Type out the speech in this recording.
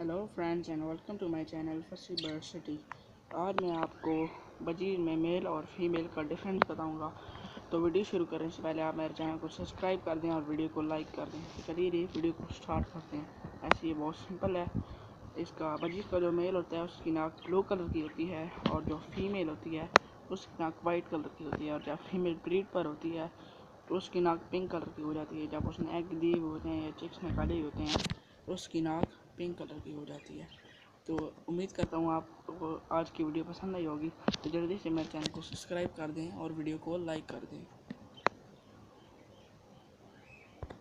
Hello friends and welcome to my channel fussy bird city. आज मैं आपको बजीर में मेल और फीमेल का डिफरेंस बताऊंगा। तो वीडियो शुरू करने से पहले आप मेरे चैनल को सब्सक्राइब कर दें और वीडियो को लाइक कर दें। तो चलिए वीडियो को स्टार्ट करते हैं। ऐसे ये बहुत सिंपल है। इसका बजीर का जो मेल होता है उसकी नाक ब्लू कलर की होती है और जो फीमेल होती है उसकी नाक वाइट कलर की होती है। और जब फीमेल ब्रीड पर होती है तो उसकी नाक पिंक कलर की हो जाती है। जब उसने एग दिए होते हैं या चिक्स निकाले होते हैं तो उसकी नाक पिंक कलर की हो जाती है। तो उम्मीद करता हूँ आपको आज की वीडियो पसंद आई होगी। तो जल्दी से मेरे चैनल को सब्सक्राइब कर दें और वीडियो को लाइक कर दें।